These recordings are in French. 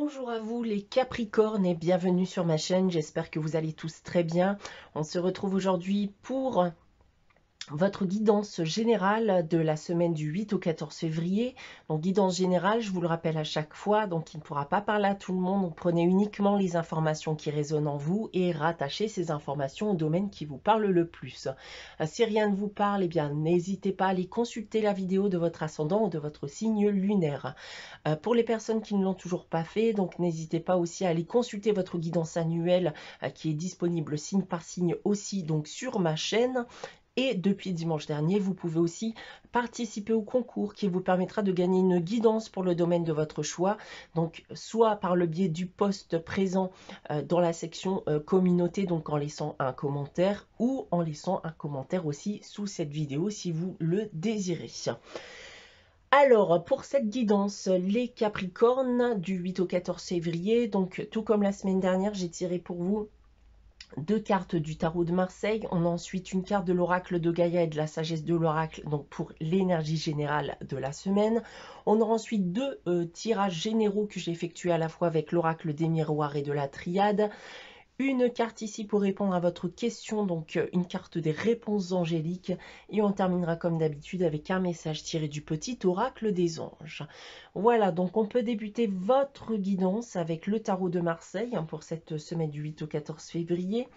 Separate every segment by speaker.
Speaker 1: Bonjour à vous les Capricornes et bienvenue sur ma chaîne, j'espère que vous allez tous très bien. On se retrouve aujourd'hui pour votre guidance générale de la semaine du 8 au 14 février. Donc guidance générale, je vous le rappelle à chaque fois, donc il ne pourra pas parler à tout le monde. Donc prenez uniquement les informations qui résonnent en vous et rattachez ces informations au domaine qui vous parle le plus. Si rien ne vous parle, eh bien n'hésitez pas à aller consulter la vidéo de votre ascendant ou de votre signe lunaire. Pour les personnes qui ne l'ont toujours pas fait, donc n'hésitez pas aussi à aller consulter votre guidance annuelle qui est disponible signe par signe aussi donc sur ma chaîne. Et depuis dimanche dernier, vous pouvez aussi participer au concours qui vous permettra de gagner une guidance pour le domaine de votre choix. Donc, soit par le biais du post présent dans la section communauté, donc en laissant un commentaire, ou en laissant un commentaire aussi sous cette vidéo si vous le désirez. Alors, pour cette guidance, les Capricornes, du 8 au 14 février, donc tout comme la semaine dernière, j'ai tiré pour vous deux cartes du tarot de Marseille. On a ensuite une carte de l'oracle de Gaïa et de la sagesse de l'oracle, donc pour l'énergie générale de la semaine. On aura ensuite deux tirages généraux que j'ai effectués à la fois avec l'oracle des miroirs et de la triade. Une carte ici pour répondre à votre question, donc une carte des réponses angéliques. Et on terminera comme d'habitude avec un message tiré du petit oracle des anges. Voilà, donc on peut débuter votre guidance avec le tarot de Marseille pour cette semaine du 8 au 14 février.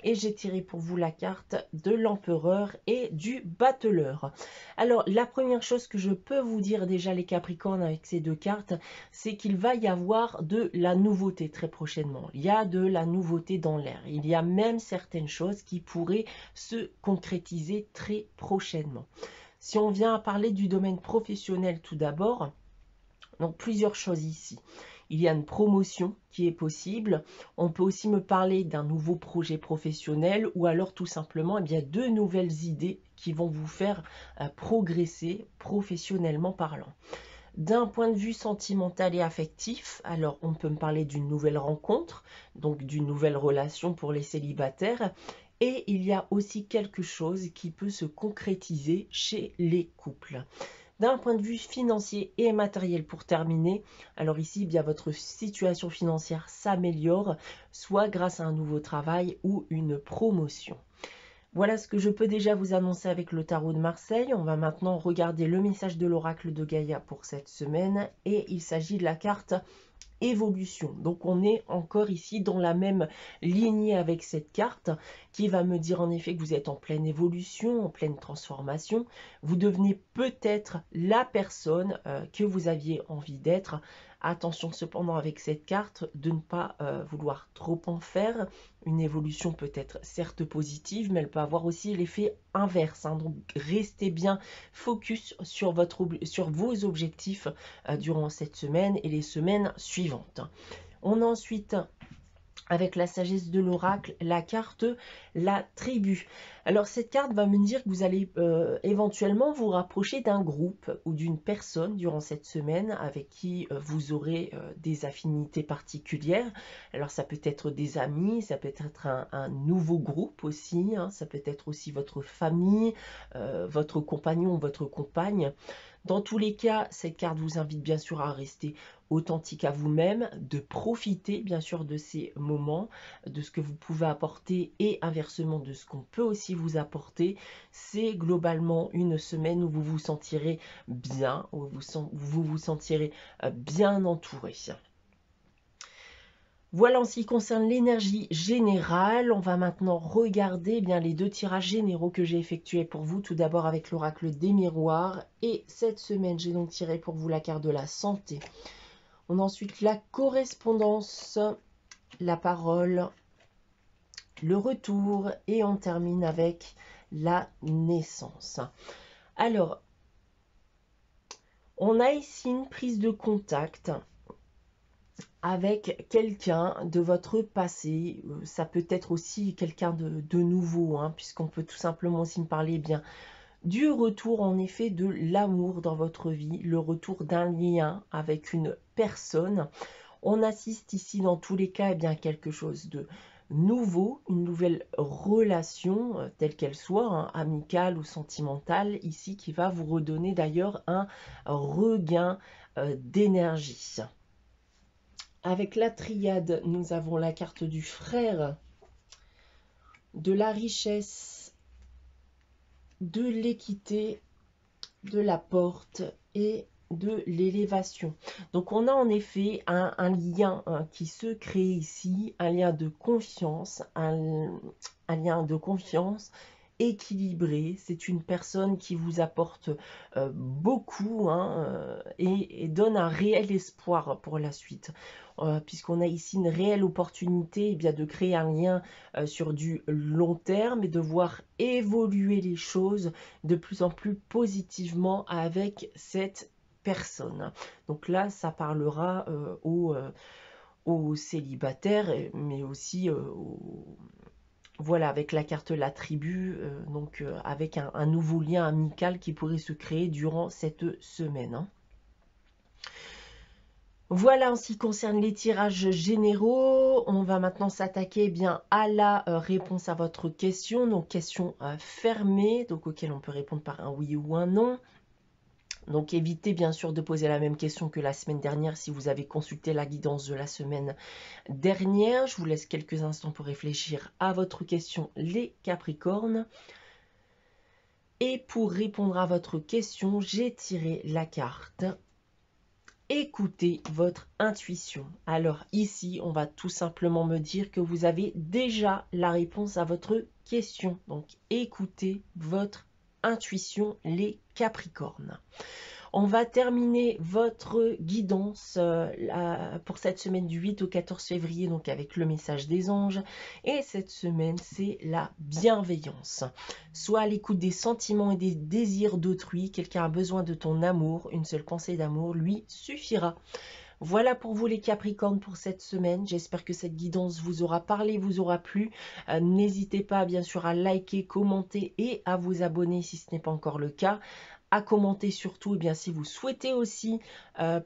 Speaker 1: Et j'ai tiré pour vous la carte de l'empereur et du battleur. Alors, la première chose que je peux vous dire déjà les Capricornes avec ces deux cartes, c'est qu'il va y avoir de la nouveauté très prochainement. Il y a de la nouveauté dans l'air. Il y a même certaines choses qui pourraient se concrétiser très prochainement. Si on vient à parler du domaine professionnel tout d'abord, donc plusieurs choses ici. Il y a une promotion qui est possible. On peut aussi me parler d'un nouveau projet professionnel ou alors tout simplement de nouvelles idées qui vont vous faire progresser professionnellement parlant. D'un point de vue sentimental et affectif, alors on peut me parler d'une nouvelle rencontre, donc d'une nouvelle relation pour les célibataires. Et il y a aussi quelque chose qui peut se concrétiser chez les couples. D'un point de vue financier et matériel pour terminer, alors ici, bien votre situation financière s'améliore, soit grâce à un nouveau travail ou une promotion. Voilà ce que je peux déjà vous annoncer avec le tarot de Marseille. On va maintenant regarder le message de l'oracle de Gaïa pour cette semaine. Et il s'agit de la carte évolution. Donc on est encore ici dans la même lignée avec cette carte qui va me dire en effet que vous êtes en pleine évolution, en pleine transformation. Vous devenez peut-être la personne que vous aviez envie d'être. Attention cependant avec cette carte de ne pas vouloir trop en faire. Une évolution peut être certes positive, mais elle peut avoir aussi l'effet inverse. Donc restez bien focus sur vos objectifs durant cette semaine et les semaines suivantes. On a ensuite, avec la sagesse de l'oracle, la carte la tribu. Alors cette carte va me dire que vous allez éventuellement vous rapprocher d'un groupe ou d'une personne durant cette semaine avec qui vous aurez des affinités particulières. Alors ça peut être des amis, ça peut être un nouveau groupe aussi, hein, ça peut être aussi votre famille, votre compagnon ou votre compagne. Dans tous les cas, cette carte vous invite bien sûr à rester authentique à vous-même, de profiter bien sûr de ces moments, de ce que vous pouvez apporter et inversement de ce qu'on peut aussi vous apporter. C'est globalement une semaine où vous vous sentirez bien, où vous vous sentirez bien entouré. Voilà en ce qui concerne l'énergie générale. On va maintenant regarder les deux tirages généraux que j'ai effectués pour vous. Tout d'abord avec l'oracle des miroirs. Et cette semaine, j'ai donc tiré pour vous la carte de la santé. On a ensuite la correspondance, la parole, le retour et on termine avec la naissance. Alors, on a ici une prise de contact avec quelqu'un de votre passé. Ça peut être aussi quelqu'un de nouveau, hein, puisqu'on peut tout simplement aussi me parler du retour en effet de l'amour dans votre vie, le retour d'un lien avec une personne. On assiste ici dans tous les cas à quelque chose de nouveau, une nouvelle relation, telle qu'elle soit, hein, amicale ou sentimentale, ici qui va vous redonner d'ailleurs un regain d'énergie. Avec la triade, nous avons la carte du frère, de la richesse, de l'équité, de la porte et de l'élévation. Donc on a en effet un lien qui se crée ici, un lien de confiance, un lien de confiance équilibré. C'est une personne qui vous apporte beaucoup et donne un réel espoir pour la suite. Puisqu'on a ici une réelle opportunité bien, de créer un lien sur du long terme et de voir évoluer les choses de plus en plus positivement avec cette personne. Donc là, ça parlera aux célibataires, mais aussi voilà, avec la carte la tribu, donc avec un nouveau lien amical qui pourrait se créer durant cette semaine. Hein. Voilà en ce qui concerne les tirages généraux. On va maintenant s'attaquer bien à la réponse à votre question. Donc question fermée, donc auquel on peut répondre par un oui ou un non. Donc évitez bien sûr de poser la même question que la semaine dernière si vous avez consulté la guidance de la semaine dernière. Je vous laisse quelques instants pour réfléchir à votre question, les Capricornes. Et pour répondre à votre question, j'ai tiré la carte écoutez votre intuition. Alors ici, on va tout simplement me dire que vous avez déjà la réponse à votre question. Donc écoutez votre intuition, les Capricornes. On va terminer votre guidance pour cette semaine du 8 au 14 février, donc avec le message des anges. Et cette semaine, c'est la bienveillance. Sois à l'écoute des sentiments et des désirs d'autrui. Quelqu'un a besoin de ton amour. Une seule pensée d'amour lui suffira. Voilà pour vous les Capricornes pour cette semaine. J'espère que cette guidance vous aura parlé, vous aura plu. N'hésitez pas bien sûr à liker, commenter et à vous abonner si ce n'est pas encore le cas. À commenter surtout, et bien si vous souhaitez aussi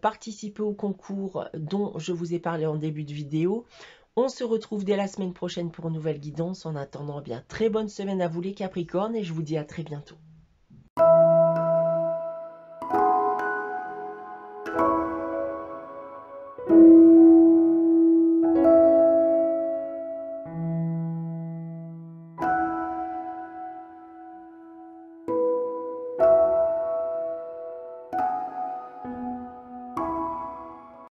Speaker 1: participer au concours dont je vous ai parlé en début de vidéo. On se retrouve dès la semaine prochaine pour une nouvelle guidance. En attendant, bien très bonne semaine à vous les Capricornes et je vous dis à très bientôt.